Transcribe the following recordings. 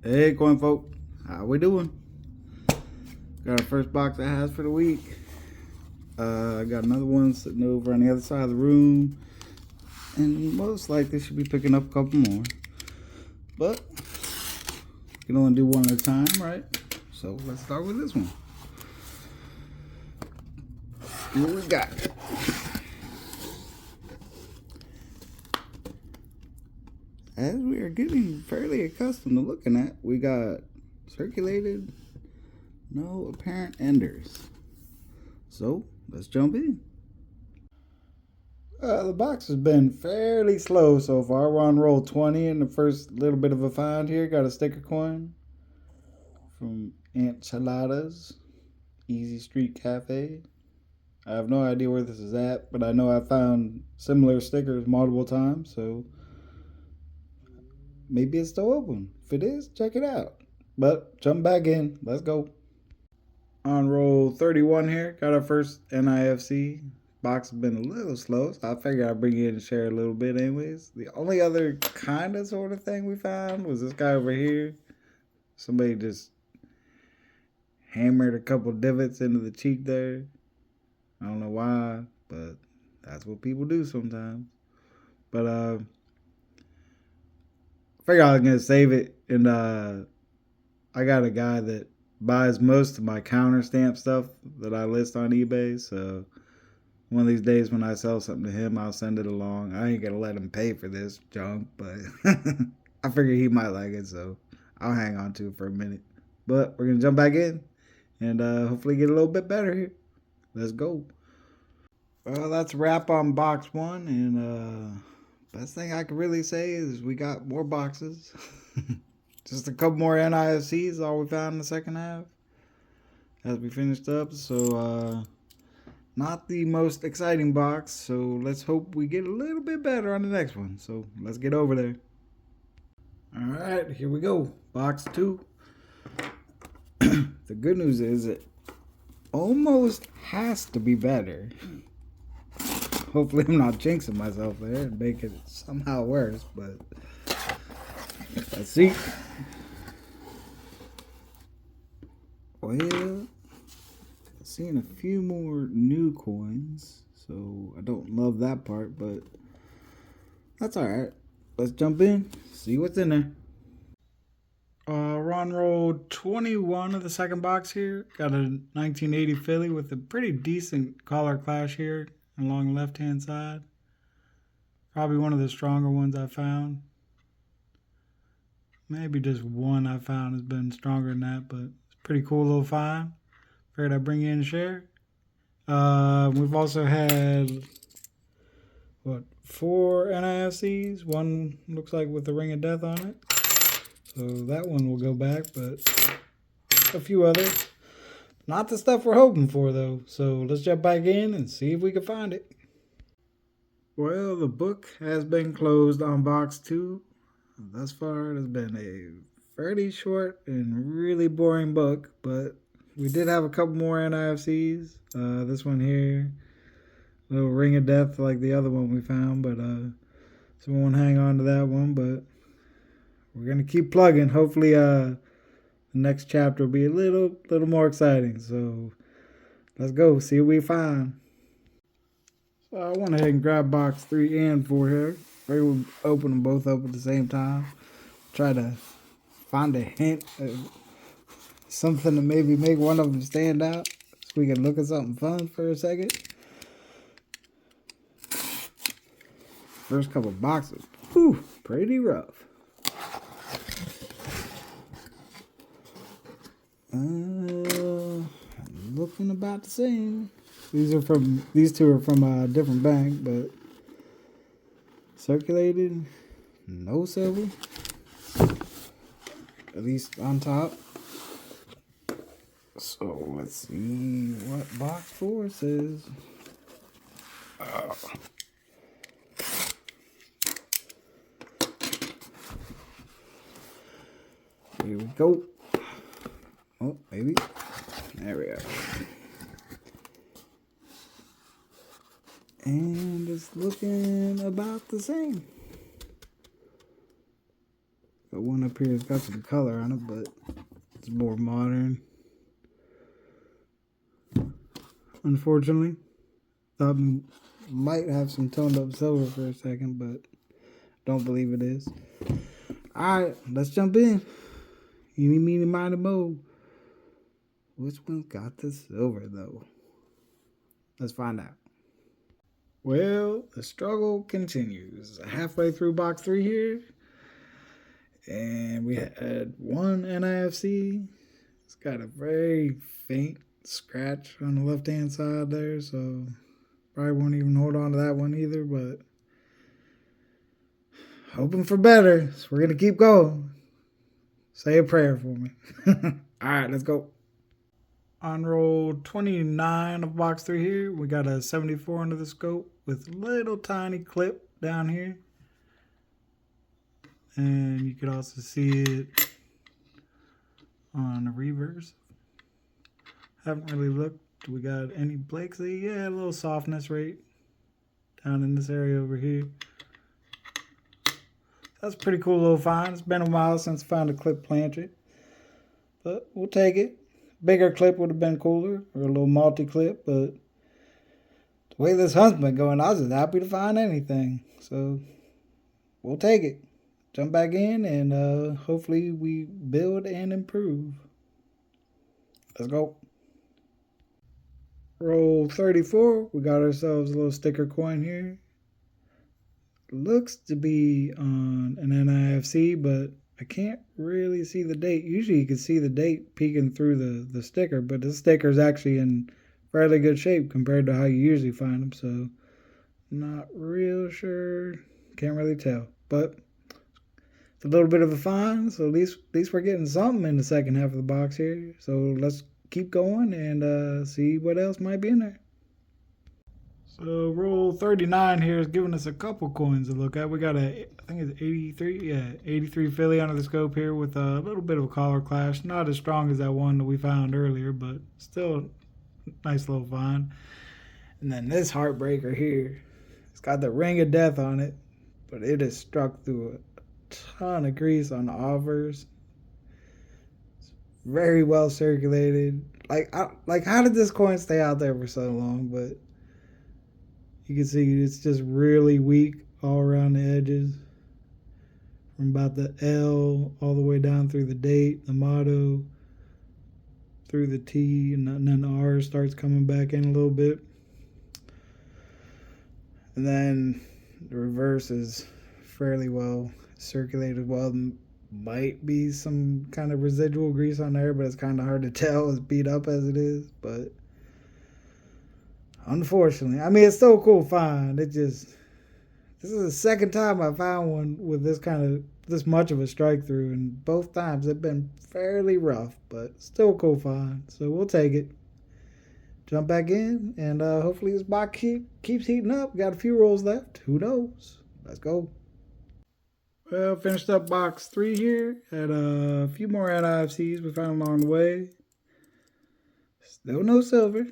Hey, coin folk, how we doing? Got our first box of has for the week. I got another one sitting over on the other side of the room, and most likely should be picking up a couple more. But you can only do one at a time, right? So let's start with this one. See what we got. As we are getting fairly accustomed to looking at, we got circulated, no apparent enders. So let's jump in. The box has been fairly slow so far. We're on roll 20 and the first little bit of a find here. Got a sticker coin from Enchiladas, Easy Street Cafe. I have no idea where this is at, but I know I found similar stickers multiple times, so maybe it's still open. If it is, check it out. But jump back in. Let's go. On roll 31 here, got our first NIFC. Box has been a little slow, so I figured I'd bring you in and share a little bit anyways. The only other kind of sort of thing we found was this guy over here. Somebody just hammered a couple divots into the cheek there. I don't know why, but that's what people do sometimes. But I figured I was gonna save it, and I got a guy that buys most of my counter stamp stuff that I list on eBay, so one of these days when I sell something to him, I'll send it along. I ain't gonna let him pay for this junk, but I figure he might like it, so I'll hang on to it for a minute. But we're gonna jump back in and hopefully get a little bit better here. Let's go. Well, that's a wrap on box one, and best thing I can really say is we got more boxes. Just a couple more NIFCs, all we found in the second half as we finished up. So not the most exciting box, so let's hope we get a little bit better on the next one. So let's get over there. All right, here we go. Box two. The good news is it almost has to be better. Hopefully I'm not jinxing myself there and make it somehow worse, but let's see. Well, seeing a few more new coins, so I don't love that part, but that's all right. Let's jump in, see what's in there. We're on roll 21 of the second box here. Got a 1980 Philly with a pretty decent color clash here along the left-hand side. Probably one of the stronger ones I found. Maybe just one I found has been stronger than that, but it's a pretty cool little find. Figured I'd bring you in and share. We've also had, what, 4 NIFCs. One looks like with the Ring of Death on it. So that one will go back, but a few others. Not the stuff we're hoping for, though. So let's jump back in and see if we can find it. Well, the book has been closed on box 2. Thus far, it has been a fairly short and really boring book, but we did have a couple more NIFCs. This one here, little Ring of Death like the other one we found, but so we won't hang on to that one, but we're going to keep plugging. Hopefully, the next chapter will be a little more exciting. So let's go see what we find. So I went ahead and grabbed box 3 and 4 here. We'll open them both up at the same time. Try to find a hint of something to maybe make one of them stand out, so we can look at something fun for a second. First couple boxes, whew, pretty rough. Looking about the same. These two are from a different bank, but circulated, no silver, at least on top. So let's see what box 4 says. Here we go. Oh, maybe. There we go. And it's looking about the same. The one up here has got some color on it, but it's more modern. Unfortunately, thought we might have some toned up silver for a second, but don't believe it is. Alright, let's jump in. Eeny, meeny, miny, mo. Which one's got the silver, though? Let's find out. Well, the struggle continues. Halfway through box 3 here. And we had one NIFC. It's got a very faint scratch on the left-hand side there, so probably won't even hold on to that one either, but hoping for better. So we're going to keep going. Say a prayer for me. All right, let's go. On roll 29 of box 3 here, we got a 74 under the scope with a little tiny clip down here. And you could also see it on the reverse. Haven't really looked. We got any Blakeslee? Yeah, a little softness rate down in this area over here. That's a pretty cool little find. It's been a while since I found a clip planter, but we'll take it. Bigger clip would have been cooler, or a little multi-clip, but the way this hunt's been going, I was just happy to find anything. So we'll take it. Jump back in, and hopefully we build and improve. Let's go. Roll 34. We got ourselves a little sticker coin here. Looks to be on an NIFC, but I can't really see the date. Usually you can see the date peeking through the sticker, but this sticker is actually in fairly good shape compared to how you usually find them, so not real sure. Can't really tell, but it's a little bit of a find, so at least we're getting something in the second half of the box here. So let's keep going and see what else might be in there. So roll 39 here is giving us a couple coins to look at. We got I think it's 83 Philly under the scope here with a little bit of a collar clash. Not as strong as that one that we found earlier, but still a nice little find. And then this heartbreaker here, it's got the ring of death on it, but it is struck through a ton of grease on the offers. It's very well circulated. Like how did this coin stay out there for so long? But you can see it's just really weak all around the edges. From about the L all the way down through the date, the motto, through the T, and then the R starts coming back in a little bit. And then the reverse is fairly well circulated. Well, might be some kind of residual grease on there, but it's kind of hard to tell as beat up as it is. But unfortunately, I mean, it's still a cool find. This is the second time I found one with this much of a strike through, and both times they've been fairly rough, but still a cool find. So we'll take it. Jump back in, and hopefully this box keeps heating up. Got a few rolls left. Who knows? Let's go. Well, finished up box 3 here. Had a few more NIFCs we found along the way. Still no silver,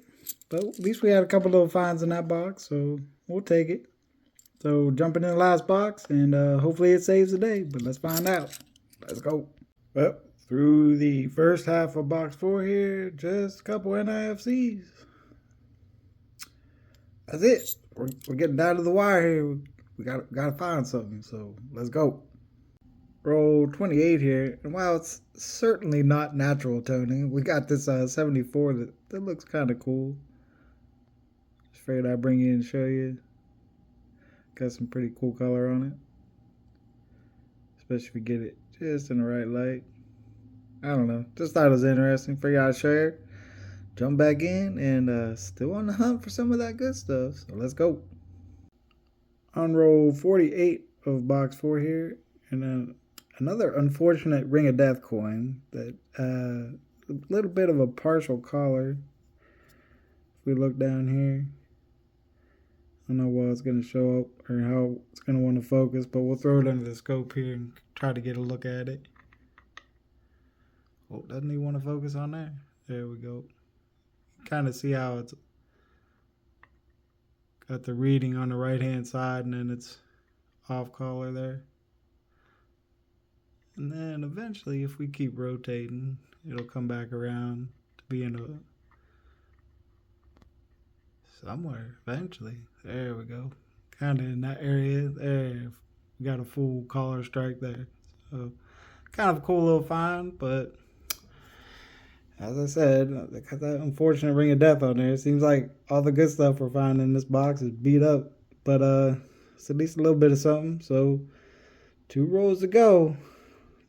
but at least we had a couple little finds in that box, so we'll take it. So jumping in the last box, and hopefully it saves the day, but let's find out. Let's go. Well, through the first half of box 4 here, just a couple NIFCs. That's it. We're getting down to the wire here. We gotta find something, so let's go. Roll 28 here, and while it's certainly not natural toning, we got this 74 that looks kind of cool. Just figured I'd bring you in and show you. Got some pretty cool color on it, especially if you get it just in the right light. I don't know, just thought it was interesting. Figured I'd share it. Jump back in, and still on the hunt for some of that good stuff, so let's go. On roll 48 of box 4 here, and another unfortunate Ring of Death coin that a little bit of a partial collar. If we look down here, I don't know what it's going to show up or how it's going to want to focus, but we'll throw it under the scope here and try to get a look at it. Oh, doesn't he want to focus on there? There we go. Kind of see how it's got the reading on the right hand side, and then it's off color there. And then eventually, if we keep rotating, it'll come back around to being a somewhere eventually. There we go. Kind of in that area there. We got a full collar strike there. So kind of a cool little find, but as I said, they got that unfortunate ring of death on there. It seems like all the good stuff we're finding in this box is beat up, but it's at least a little bit of something. So 2 rolls to go.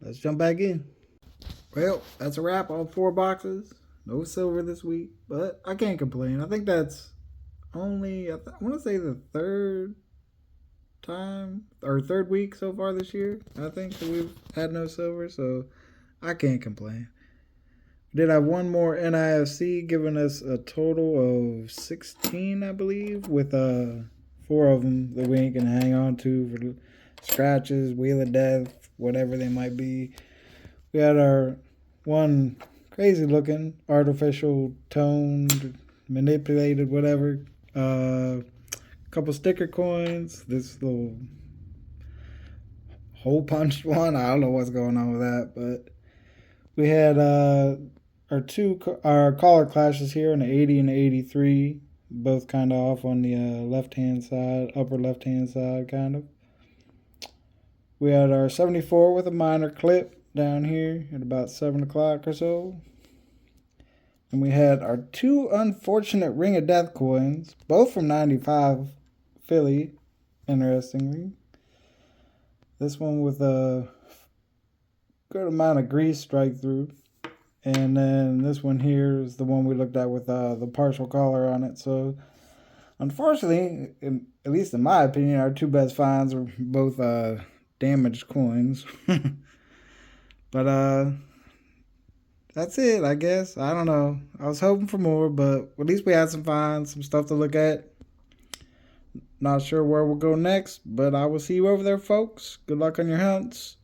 Let's jump back in. Well, that's a wrap on 4 boxes. No silver this week, but I can't complain. I think that's only, I want to say the third time or third week so far this year. I think that we've had no silver, so I can't complain. We did have one more NIFC, giving us a total of 16, I believe, with 4 of them that we ain't gonna hang on to for scratches, wheel of death, whatever they might be. We had our one crazy looking artificial toned, manipulated, whatever. Couple sticker coins. This little hole punched one. I don't know what's going on with that, but we had our collar clashes here on the 80 and the 83, both kind of off on the left hand side, upper left hand side, kind of. We had our 74 with a minor clip down here at about 7 o'clock or so. And we had our 2 unfortunate Ring of Death coins, both from 95 Philly, interestingly. This one with a good amount of grease strike through. And then this one here is the one we looked at with the partial collar on it. So, unfortunately, at least in my opinion, our 2 best finds were both damaged coins. But, that's it, I guess. I don't know. I was hoping for more, but at least we had some finds, some stuff to look at. Not sure where we'll go next, but I will see you over there, folks. Good luck on your hunts.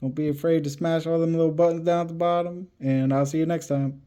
Don't be afraid to smash all them little buttons down at the bottom, and I'll see you next time.